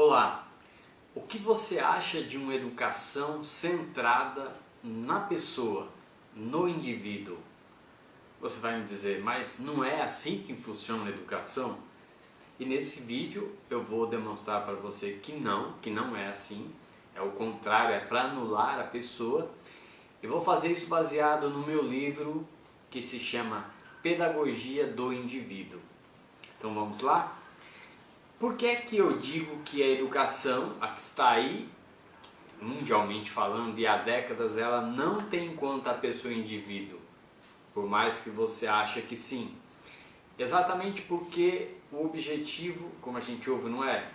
Olá, o que você acha de uma educação centrada na pessoa, no indivíduo? Você vai me dizer, mas não é assim que funciona a educação? E nesse vídeo eu vou demonstrar para você que não é assim, é o contrário, é para anular a pessoa. E vou fazer isso baseado no meu livro que se chama Pedagogia do Indivíduo. Então vamos lá? Por que é que eu digo que a educação, a que está aí, mundialmente falando, e há décadas, ela não tem em conta a pessoa indivíduo, por mais que você ache que sim? Exatamente porque o objetivo, como a gente ouve, não é?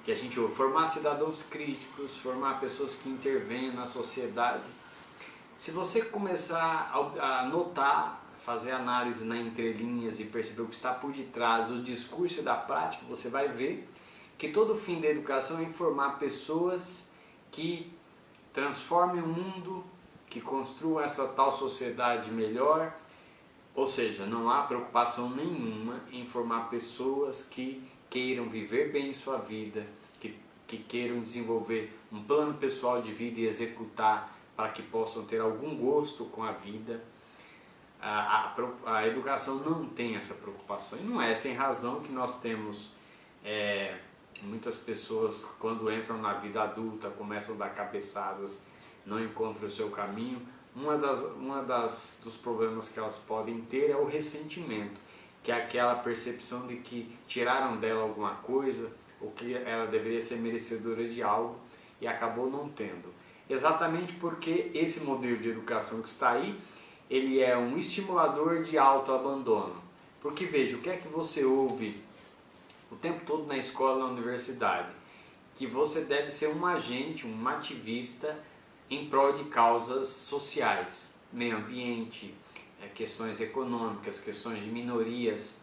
Que a gente ouve formar cidadãos críticos, formar pessoas que intervêm na sociedade. Se você começar a notar, fazer análise nas entrelinhas e perceber o que está por detrás do discurso e da prática, você vai ver que todo o fim da educação é informar pessoas que transformem o mundo, que construam essa tal sociedade melhor. Ou seja, não há preocupação nenhuma em formar pessoas que queiram viver bem sua vida, que queiram desenvolver um plano pessoal de vida e executar para que possam ter algum gosto com a vida. A educação não tem essa preocupação, e não é sem razão que nós temos muitas pessoas, quando entram na vida adulta, começam a dar cabeçadas, não encontram o seu caminho. Dos problemas que elas podem ter é o ressentimento, que é aquela percepção de que tiraram dela alguma coisa, ou que ela deveria ser merecedora de algo e acabou não tendo. Exatamente porque esse modelo de educação que está aí, ele é um estimulador de autoabandono. Porque veja, o que é que você ouve o tempo todo na escola e na universidade? Que você deve ser um agente, um ativista em prol de causas sociais, meio ambiente, questões econômicas, questões de minorias.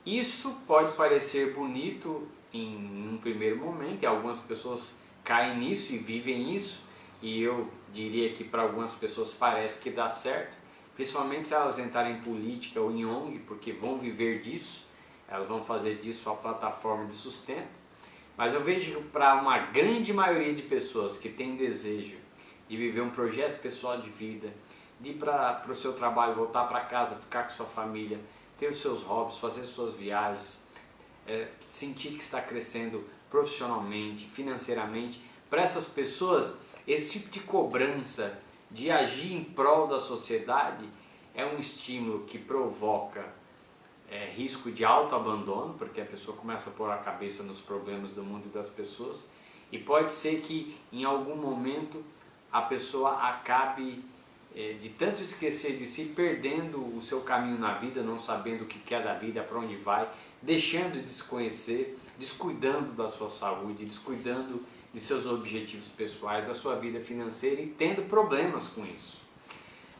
Isso pode parecer bonito em um primeiro momento, e algumas pessoas caem nisso e vivem isso, e eu diria que para algumas pessoas parece que dá certo, principalmente se elas entrarem em política ou em ONG, porque vão viver disso, elas vão fazer disso a plataforma de sustento. Mas eu vejo que para uma grande maioria de pessoas que tem desejo de viver um projeto pessoal de vida, de ir para o seu trabalho, voltar para casa, ficar com sua família, ter os seus hobbies, fazer suas viagens, sentir que está crescendo profissionalmente, financeiramente, para essas pessoas, esse tipo de cobrança de agir em prol da sociedade é um estímulo que provoca risco de autoabandono, porque a pessoa começa a pôr a cabeça nos problemas do mundo e das pessoas, e pode ser que em algum momento a pessoa acabe, de tanto esquecer de si, perdendo o seu caminho na vida, não sabendo o que quer da vida, para onde vai, deixando de se conhecer, descuidando da sua saúde, descuidando de seus objetivos pessoais, da sua vida financeira e tendo problemas com isso.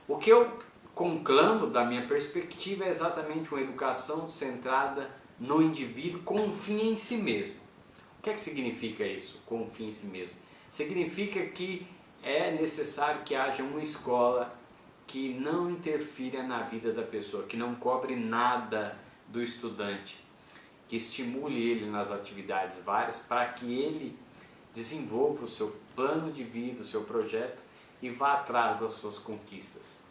O que eu conclamo, da minha perspectiva, é exatamente uma educação centrada no indivíduo com um fim em si mesmo. O que é que significa isso, com um fim em si mesmo? Significa que é necessário que haja uma escola que não interfira na vida da pessoa, que não cobre nada do estudante, que estimule ele nas atividades várias para que ele desenvolva o seu plano de vida, o seu projeto e vá atrás das suas conquistas.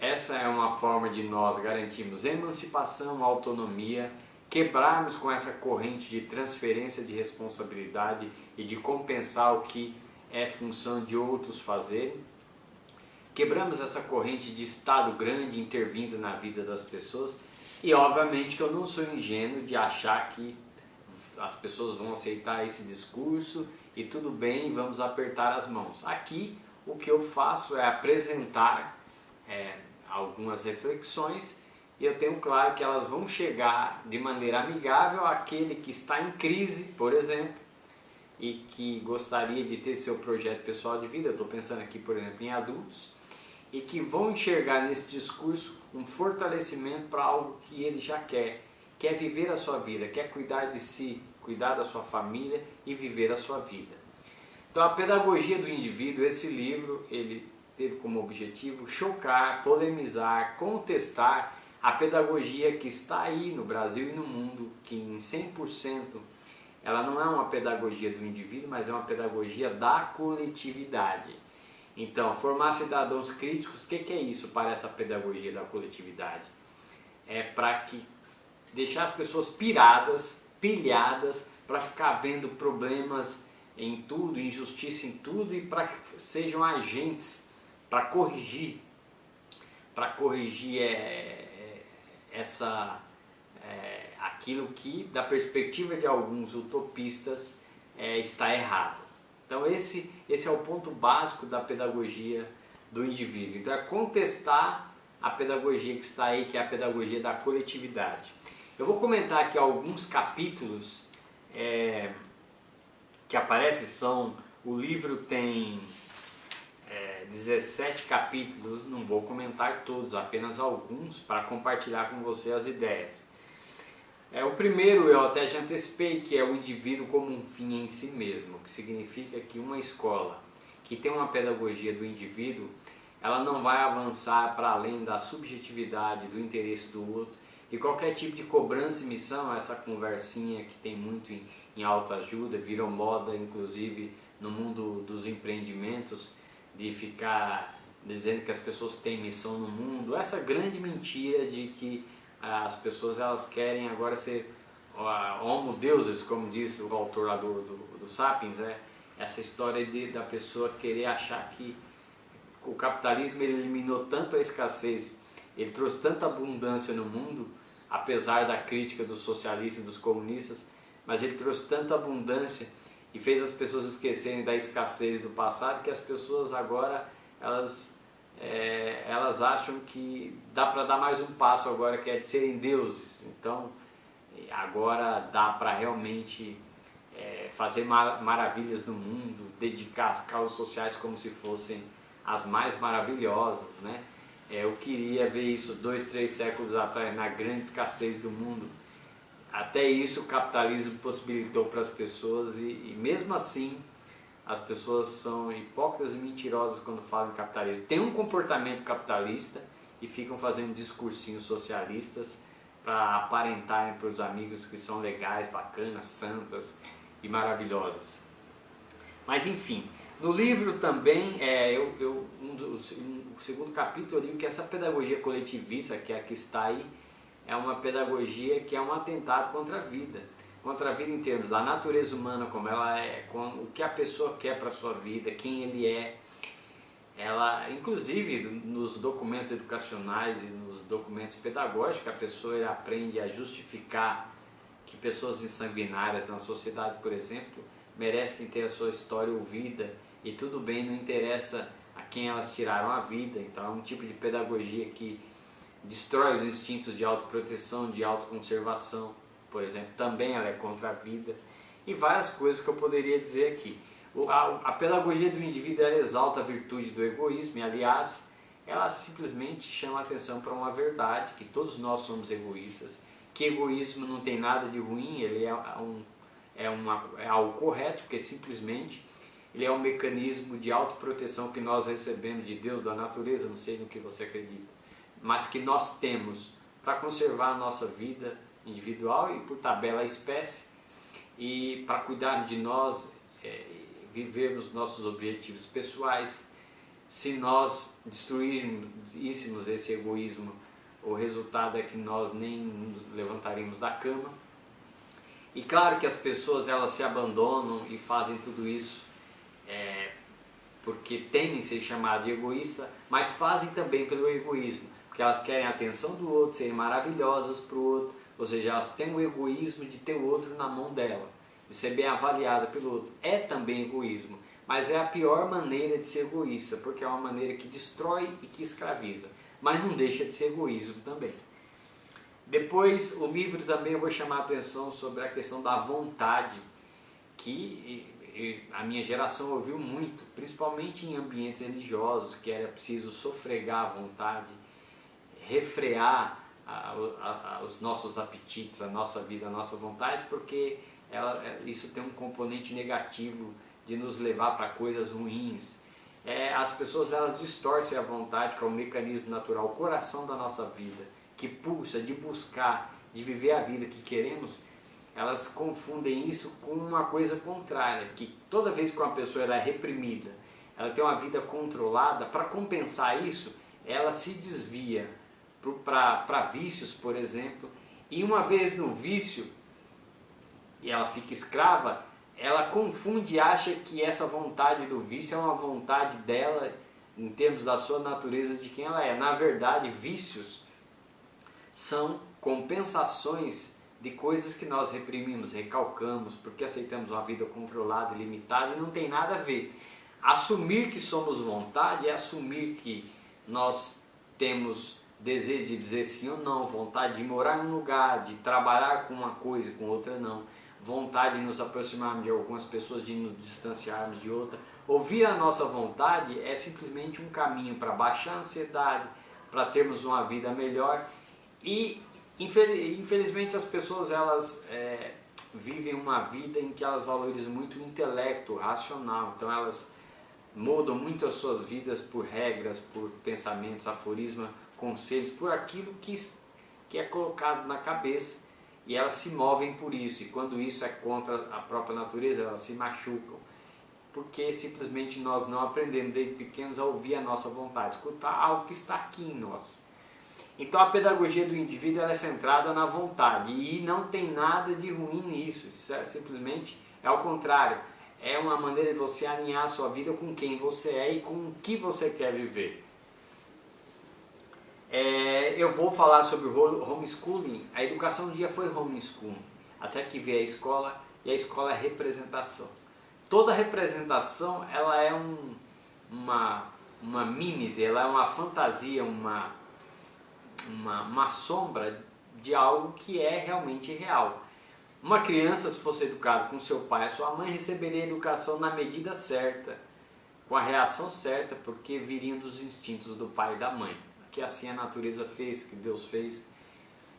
Essa é uma forma de nós garantirmos emancipação, autonomia, quebrarmos com essa corrente de transferência de responsabilidade e de compensar o que é função de outros fazerem. Quebramos essa corrente de Estado grande intervindo na vida das pessoas, e obviamente que eu não sou ingênuo de achar que as pessoas vão aceitar esse discurso e tudo bem, vamos apertar as mãos. Aqui o que eu faço é apresentar algumas reflexões, e eu tenho claro que elas vão chegar de maneira amigável àquele que está em crise, por exemplo, e que gostaria de ter seu projeto pessoal de vida. Eu estou pensando aqui, por exemplo, em adultos, e que vão enxergar nesse discurso um fortalecimento para algo que ele já quer viver a sua vida, quer cuidar de si, cuidar da sua família e viver a sua vida. Então, a Pedagogia do Indivíduo, esse livro, ele teve como objetivo chocar, polemizar, contestar a pedagogia que está aí no Brasil e no mundo, que em 100% ela não é uma pedagogia do indivíduo, mas é uma pedagogia da coletividade. Então, formar cidadãos críticos, o que é isso para essa pedagogia da coletividade? É para que deixar as pessoas piradas, pilhadas, para ficar vendo problemas em tudo, injustiça em tudo, e para que sejam agentes para corrigir aquilo que, da perspectiva de alguns utopistas, está errado. Então esse é o ponto básico da pedagogia do indivíduo. Então é contestar a pedagogia que está aí, que é a pedagogia da coletividade. Eu vou comentar aqui alguns capítulos que aparecem. O livro tem 17 capítulos, não vou comentar todos, apenas alguns para compartilhar com você as ideias. O primeiro eu até já antecipei, que é o indivíduo como um fim em si mesmo, que significa que uma escola que tem uma pedagogia do indivíduo, ela não vai avançar para além da subjetividade, do interesse do outro, e qualquer tipo de cobrança e missão, essa conversinha que tem muito em autoajuda, virou moda inclusive no mundo dos empreendimentos, de ficar dizendo que as pessoas têm missão no mundo, essa grande mentira de que as pessoas elas querem agora ser homo deuses, como diz o autor lá do Sapiens, essa história da pessoa querer achar que o capitalismo ele eliminou tanto a escassez, ele trouxe tanta abundância no mundo, apesar da crítica dos socialistas e dos comunistas, mas ele trouxe tanta abundância e fez as pessoas esquecerem da escassez do passado, que as pessoas agora elas acham que dá para dar mais um passo agora, que é de serem deuses. Então agora dá para realmente fazer maravilhas no mundo, dedicar as causas sociais como se fossem as mais maravilhosas, né? Eu queria ver isso 2, 3 séculos atrás, na grande escassez do mundo. Até isso o capitalismo possibilitou para as pessoas, e mesmo assim as pessoas são hipócritas e mentirosas quando falam em capitalismo. Tem um comportamento capitalista e ficam fazendo discursinhos socialistas para aparentarem para os amigos que são legais, bacanas, santas e maravilhosas. Mas enfim, no livro também, o segundo capítulo, eu digo que essa pedagogia coletivista, que é a que está aí, é uma pedagogia que é um atentado contra a vida em termos da natureza humana, como ela é, o que a pessoa quer para a sua vida, quem ele é. Ela, inclusive, nos documentos educacionais e nos documentos pedagógicos, a pessoa aprende a justificar que pessoas insanguinárias na sociedade, por exemplo, merecem ter a sua história ouvida, e tudo bem, não interessa a quem elas tiraram a vida. Então é um tipo de pedagogia que destrói os instintos de autoproteção, de autoconservação, por exemplo, também ela é contra a vida, e várias coisas que eu poderia dizer aqui. A pedagogia do indivíduo ela exalta a virtude do egoísmo, e aliás, ela simplesmente chama a atenção para uma verdade, que todos nós somos egoístas, que egoísmo não tem nada de ruim, ele é algo correto, porque simplesmente ele é um mecanismo de autoproteção que nós recebemos de Deus, da natureza, não sei no que você acredita, mas que nós temos para conservar a nossa vida individual e, por tabela, a espécie, e para cuidar de nós, vivermos nossos objetivos pessoais. Se nós destruíssemos esse egoísmo, o resultado é que nós nem nos levantaríamos da cama. E claro que as pessoas elas se abandonam e fazem tudo isso porque temem ser chamadas de egoísta, mas fazem também pelo egoísmo, porque elas querem a atenção do outro, serem maravilhosas para o outro, ou seja, elas têm o egoísmo de ter o outro na mão dela, de ser bem avaliada pelo outro. É também egoísmo, mas é a pior maneira de ser egoísta, porque é uma maneira que destrói e que escraviza, mas não deixa de ser egoísmo também. Depois, o livro também eu vou chamar a atenção sobre a questão da vontade, que a minha geração ouviu muito, principalmente em ambientes religiosos, que era preciso sofregar a vontade, refrear os nossos apetites, a nossa vida, a nossa vontade, porque isso tem um componente negativo de nos levar para coisas ruins. As pessoas elas distorcem a vontade, que é um mecanismo natural, o coração da nossa vida, que pulsa de buscar, de viver a vida que queremos, elas confundem isso com uma coisa contrária, que toda vez que uma pessoa ela é reprimida, ela tem uma vida controlada, para compensar isso, ela se desvia para vícios, por exemplo, e uma vez no vício, e ela fica escrava, ela confunde e acha que essa vontade do vício é uma vontade dela, em termos da sua natureza, de quem ela é. Na verdade, vícios são compensações de coisas que nós reprimimos, recalcamos, porque aceitamos uma vida controlada e limitada, e não tem nada a ver. Assumir que somos vontade é assumir que nós temos desejo de dizer sim ou não, vontade de morar em um lugar, de trabalhar com uma coisa e com outra não, vontade de nos aproximarmos de algumas pessoas, de nos distanciarmos de outra. Ouvir a nossa vontade é simplesmente um caminho para baixar a ansiedade, para termos uma vida melhor. E infelizmente as pessoas elas vivem uma vida em que elas valorizam muito o intelecto, o racional, então elas mudam muito as suas vidas por regras, por pensamentos, aforismas, conselhos, por aquilo que é colocado na cabeça, e elas se movem por isso, e quando isso é contra a própria natureza, elas se machucam, porque simplesmente nós não aprendemos desde pequenos a ouvir a nossa vontade, escutar algo que está aqui em nós. Então a pedagogia do indivíduo ela é centrada na vontade, e não tem nada de ruim nisso, isso simplesmente é ao contrário, é uma maneira de você alinhar a sua vida com quem você é e com o que você quer viver. Eu vou falar sobre o homeschooling. A educação um dia foi homeschooling, até que veio a escola, e a escola é representação. Toda representação ela é uma mímese, ela é uma fantasia, uma sombra de algo que é realmente real. Uma criança, se fosse educada com seu pai e sua mãe, receberia a educação na medida certa, com a reação certa, porque viriam dos instintos do pai e da mãe, que assim a natureza fez, que Deus fez,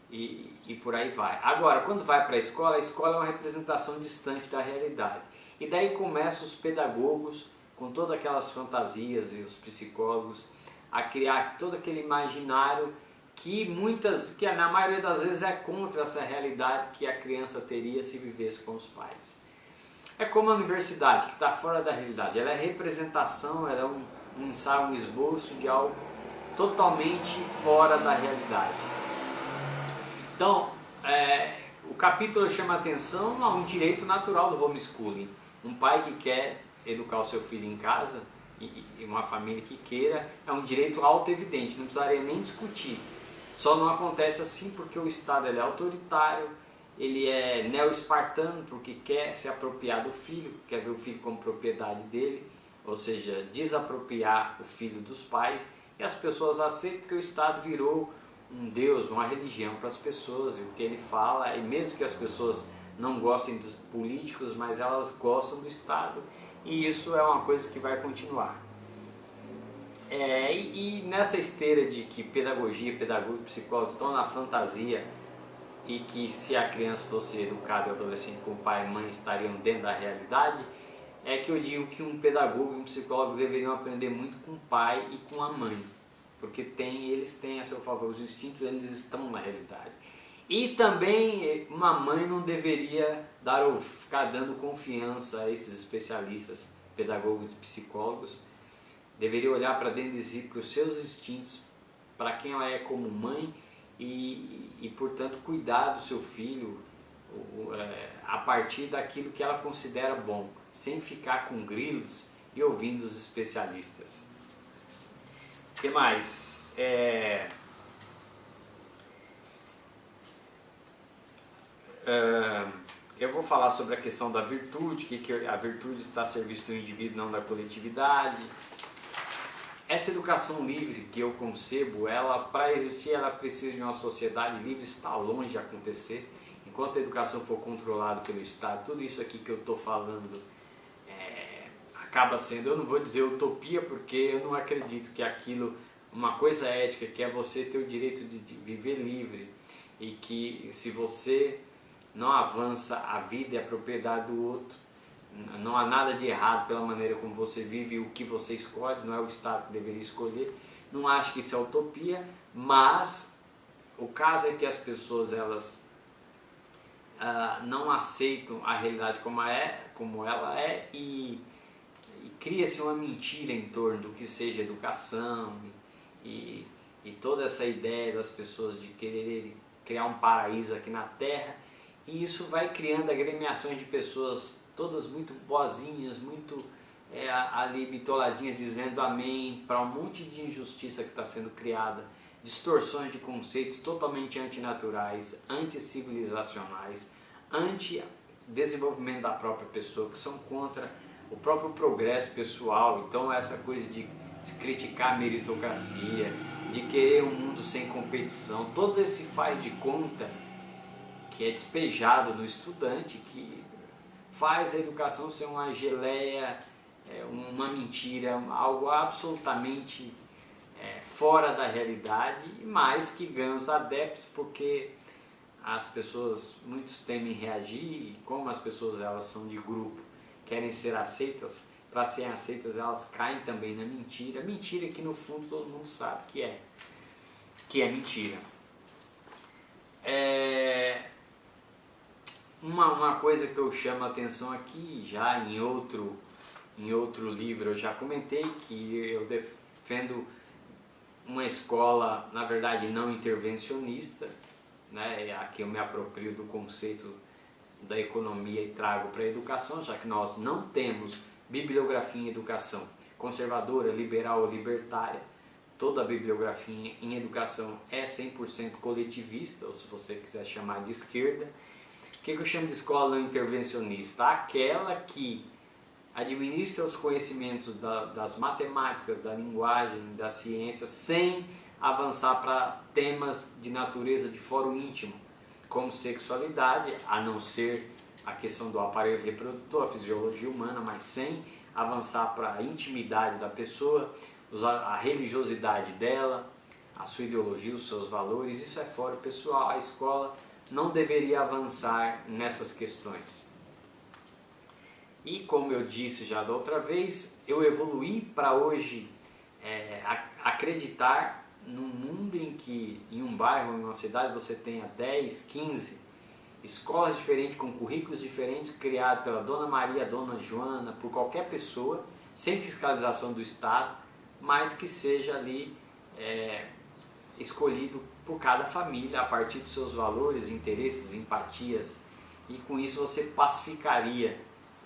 e por aí vai. Agora, quando vai para a escola é uma representação distante da realidade. E daí começam os pedagogos, com todas aquelas fantasias, e os psicólogos, a criar todo aquele imaginário que na maioria das vezes é contra essa realidade que a criança teria se vivesse com os pais. É como a universidade, que está fora da realidade. Ela é representação, ela é um ensaio, um esboço de algo totalmente fora da realidade. Então, o capítulo chama a atenção a um direito natural do homeschooling. Um pai que quer educar o seu filho em casa, e uma família que queira, é um direito auto-evidente, não precisaria nem discutir. Só não acontece assim porque o Estado ele é autoritário, ele é neo-espartano, porque quer se apropriar do filho, quer ver o filho como propriedade dele, ou seja, desapropriar o filho dos pais, e as pessoas aceitam porque o Estado virou um Deus, uma religião para as pessoas, e o que ele fala, e mesmo que as pessoas não gostem dos políticos, mas elas gostam do Estado, e isso é uma coisa que vai continuar. E nessa esteira de que pedagogia, pedagogo e psicólogos estão na fantasia, e que se a criança fosse educada e adolescente com pai e mãe estariam dentro da realidade, é que eu digo que um pedagogo e um psicólogo deveriam aprender muito com o pai e com a mãe, porque eles têm a seu favor os instintos, eles estão na realidade. E também uma mãe não deveria ficar dando confiança a esses especialistas, pedagogos e psicólogos, deveria olhar para dentro de si, para os seus instintos, para quem ela é como mãe e portanto, cuidar do seu filho a partir daquilo que ela considera bom, sem ficar com grilos e ouvindo os especialistas. O que mais? Eu vou falar sobre a questão da virtude, que a virtude está a serviço do indivíduo, não da coletividade. Essa educação livre que eu concebo, para existir, ela precisa de uma sociedade livre, está longe de acontecer. Enquanto a educação for controlada pelo Estado, tudo isso aqui que eu estou falando acaba sendo, eu não vou dizer utopia, porque eu não acredito que aquilo, uma coisa ética, que é você ter o direito de viver livre, e que se você não avança a vida e a propriedade do outro, não há nada de errado pela maneira como você vive e o que você escolhe, não é o Estado que deveria escolher. Não acho que isso é utopia, mas o caso é que as pessoas elas não aceitam a realidade como ela é e cria-se uma mentira em torno do que seja educação e toda essa ideia das pessoas de querer criar um paraíso aqui na Terra, e isso vai criando agremiações de pessoas todas muito boazinhas, muito ali bitoladinhas dizendo amém para um monte de injustiça que está sendo criada, distorções de conceitos totalmente antinaturais, anticivilizacionais, anti-desenvolvimento da própria pessoa, que são contra o próprio progresso pessoal. Então essa coisa de se criticar a meritocracia, de querer um mundo sem competição, todo esse faz de conta que é despejado no estudante, que faz a educação ser uma geleia, uma mentira, algo absolutamente fora da realidade, mas que ganha os adeptos porque as pessoas, muitos temem reagir, e como as pessoas elas são de grupo, querem ser aceitas, para serem aceitas elas caem também na mentira, mentira que no fundo todo mundo sabe que é mentira. Uma coisa que eu chamo a atenção aqui, já em outro livro eu já comentei, que eu defendo uma escola, na verdade, não intervencionista, né? Aqui eu me aproprio do conceito da economia e trago para a educação, já que nós não temos bibliografia em educação conservadora, liberal ou libertária. Toda a bibliografia em educação é 100% coletivista, ou se você quiser chamar de esquerda. O que eu chamo de escola não intervencionista? Aquela que administra os conhecimentos das matemáticas, da linguagem, da ciência, sem avançar para temas de natureza de foro íntimo, como sexualidade, a não ser a questão do aparelho reprodutor, a fisiologia humana, mas sem avançar para a intimidade da pessoa, a religiosidade dela, a sua ideologia, os seus valores. Isso é foro pessoal. A escola não deveria avançar nessas questões. E como eu disse já da outra vez, eu evoluí para hoje acreditar num mundo em que em um bairro, em uma cidade, você tenha 10, 15 escolas diferentes, com currículos diferentes, criados pela Dona Maria, Dona Joana, por qualquer pessoa, sem fiscalização do Estado, mas que seja ali escolhido por cada família, a partir dos seus valores, interesses, empatias, e com isso você pacificaria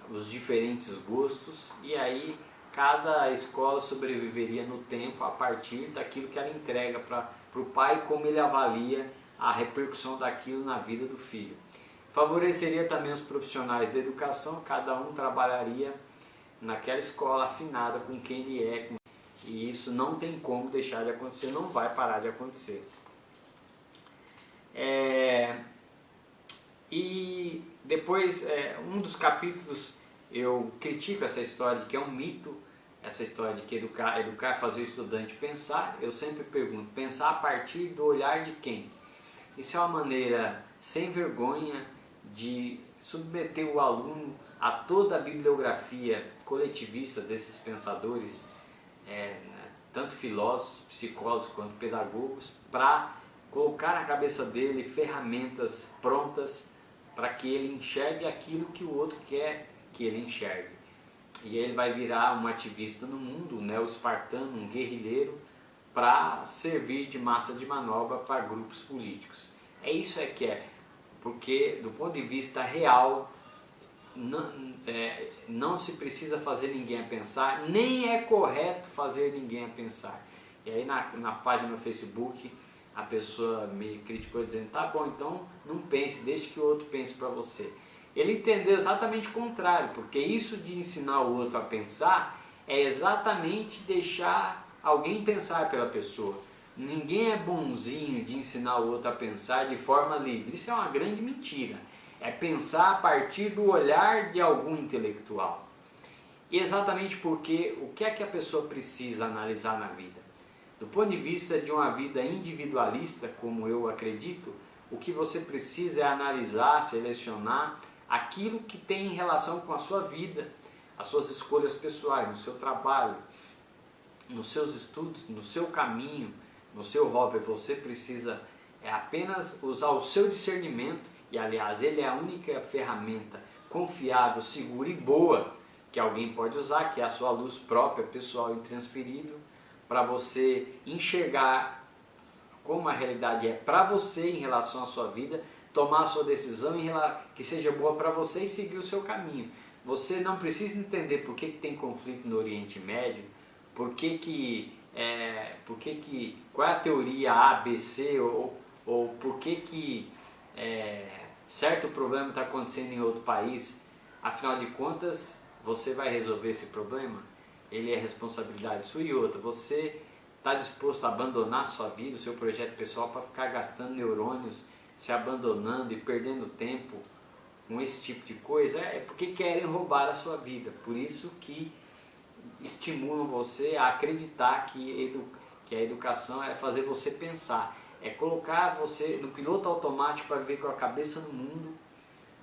os diferentes gostos, e aí cada escola sobreviveria no tempo a partir daquilo que ela entrega para o pai, como ele avalia a repercussão daquilo na vida do filho. Favoreceria também os profissionais da educação, cada um trabalharia naquela escola afinada com quem ele é, e isso não tem como deixar de acontecer, não vai parar de acontecer. E depois, um dos capítulos, eu critico essa história de que é um mito, essa história de que educar é fazer o estudante pensar. Eu sempre pergunto, pensar a partir do olhar de quem? Isso é uma maneira sem vergonha de submeter o aluno a toda a bibliografia coletivista desses pensadores, tanto filósofos, psicólogos quanto pedagogos, para colocar na cabeça dele ferramentas prontas para que ele enxergue aquilo que o outro quer que ele enxergue. E ele vai virar um ativista no mundo, um neo-espartano, um guerrilheiro, para servir de massa de manobra para grupos políticos. Isso que é, porque do ponto de vista real, não se precisa fazer ninguém a pensar, nem é correto fazer ninguém a pensar. E aí na página no Facebook, a pessoa me criticou dizendo, tá bom, então não pense, deixe que o outro pense para você. Ele entendeu exatamente o contrário, porque isso de ensinar o outro a pensar é exatamente deixar alguém pensar pela pessoa. Ninguém é bonzinho de ensinar o outro a pensar de forma livre. Isso é uma grande mentira. É pensar a partir do olhar de algum intelectual. E exatamente porque o que é que a pessoa precisa analisar na vida? Do ponto de vista de uma vida individualista, como eu acredito, o que você precisa é analisar, selecionar aquilo que tem em relação com a sua vida, as suas escolhas pessoais, no seu trabalho, nos seus estudos, no seu caminho, no seu hobby. Você precisa apenas usar o seu discernimento E aliás, ele é a única ferramenta confiável, segura e boa que alguém pode usar, que é a sua luz própria, pessoal e intransferível, para você enxergar como a realidade é para você em relação à sua vida, tomar a sua decisão que seja boa para você e seguir o seu caminho. Você não precisa entender por que tem conflito no Oriente Médio, qual é a teoria A, B, C, ou por que certo problema está acontecendo em outro país. Afinal de contas, você vai resolver esse problema? Ele é responsabilidade sua. E outra, você está disposto a abandonar a sua vida, o seu projeto pessoal, para ficar gastando neurônios, se abandonando e perdendo tempo com esse tipo de coisa? É porque querem roubar a sua vida. Por isso que estimulam você a acreditar que a educação é fazer você pensar, é colocar você no piloto automático para viver com a cabeça no mundo,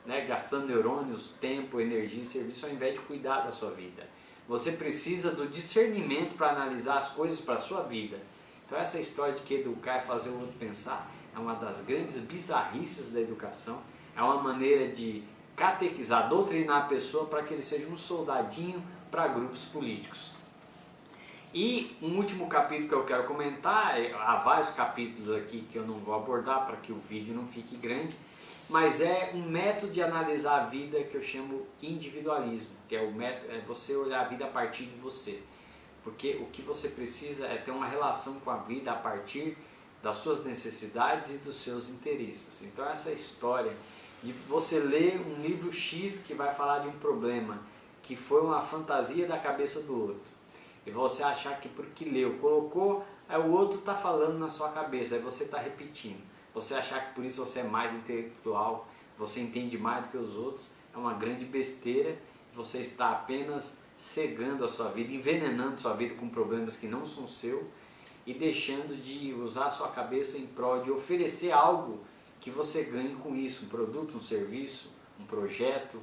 né, gastando neurônios, tempo, energia e serviço, ao invés de cuidar da sua vida. Você precisa do discernimento para analisar as coisas para a sua vida. Então essa história de que educar é fazer o outro pensar é uma das grandes bizarrices da educação. É uma maneira de catequizar, doutrinar a pessoa para que ele seja um soldadinho para grupos políticos. E um último capítulo que eu quero comentar, há vários capítulos aqui que eu não vou abordar para que o vídeo não fique grande, mas é um método de analisar a vida que eu chamo individualismo, que é o método, é você olhar a vida a partir de você. Porque o que você precisa é ter uma relação com a vida a partir das suas necessidades e dos seus interesses. Então essa história de você ler um livro X que vai falar de um problema que foi uma fantasia da cabeça do outro, e você achar que porque leu, colocou, aí o outro está falando na sua cabeça, aí você está repetindo. Você achar que por isso você é mais intelectual, você entende mais do que os outros, é uma grande besteira. Você está apenas cegando a sua vida, envenenando a sua vida com problemas que não são seu e deixando de usar a sua cabeça em prol de oferecer algo que você ganhe com isso, um produto, um serviço, um projeto,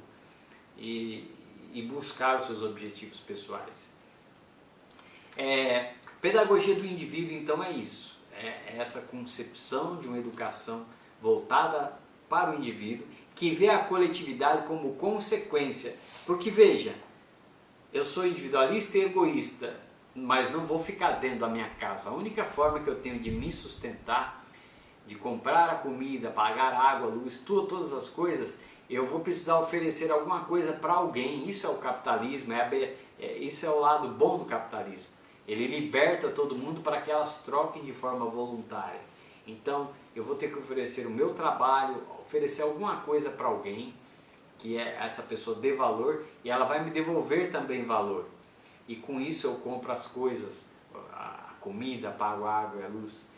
e buscar os seus objetivos pessoais. Pedagogia do indivíduo, então, é isso. É essa concepção de uma educação voltada para o indivíduo, que vê a coletividade como consequência. Porque, veja, eu sou individualista e egoísta, mas não vou ficar dentro da minha casa. A única forma que eu tenho de me sustentar, de comprar a comida, pagar água, luz, todas as coisas, eu vou precisar oferecer alguma coisa para alguém. Isso é o capitalismo, isso é o lado bom do capitalismo. Ele liberta todo mundo para que elas troquem de forma voluntária. Então, eu vou ter que oferecer o meu trabalho, oferecer alguma coisa para alguém, que essa pessoa dê valor, e ela vai me devolver também valor. E com isso eu compro as coisas, a comida, pago a água e a luz.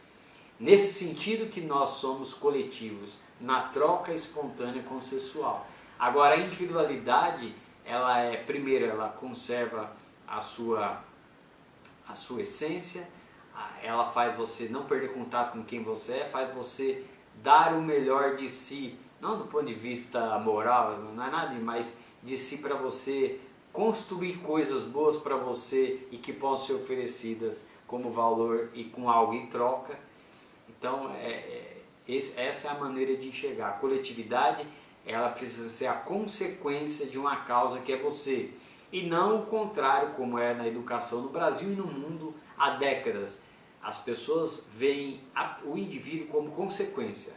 Nesse sentido que nós somos coletivos, na troca espontânea consensual. Agora, a individualidade, primeiro, ela conserva a sua essência, ela faz você não perder contato com quem você é, faz você dar o melhor de si, não do ponto de vista moral, não é nada mais de si, para você construir coisas boas para você e que possam ser oferecidas como valor e com algo em troca. Então, essa é a maneira de enxergar. A coletividade, ela precisa ser a consequência de uma causa que é você, e não o contrário, como é na educação no Brasil e no mundo há décadas. As pessoas veem o indivíduo como consequência.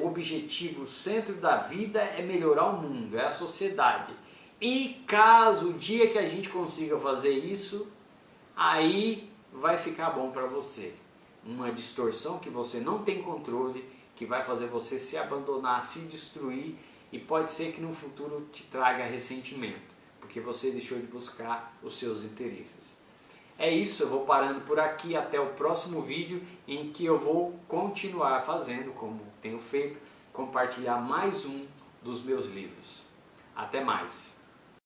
O objetivo, o centro da vida é melhorar o mundo, é a sociedade. E caso o dia que a gente consiga fazer isso, aí vai ficar bom para você. Uma distorção que você não tem controle, que vai fazer você se abandonar, se destruir, e pode ser que no futuro te traga ressentimento, porque você deixou de buscar os seus interesses. É isso, eu vou parando por aqui, até o próximo vídeo, em que eu vou continuar fazendo, como tenho feito, compartilhar mais um dos meus livros. Até mais!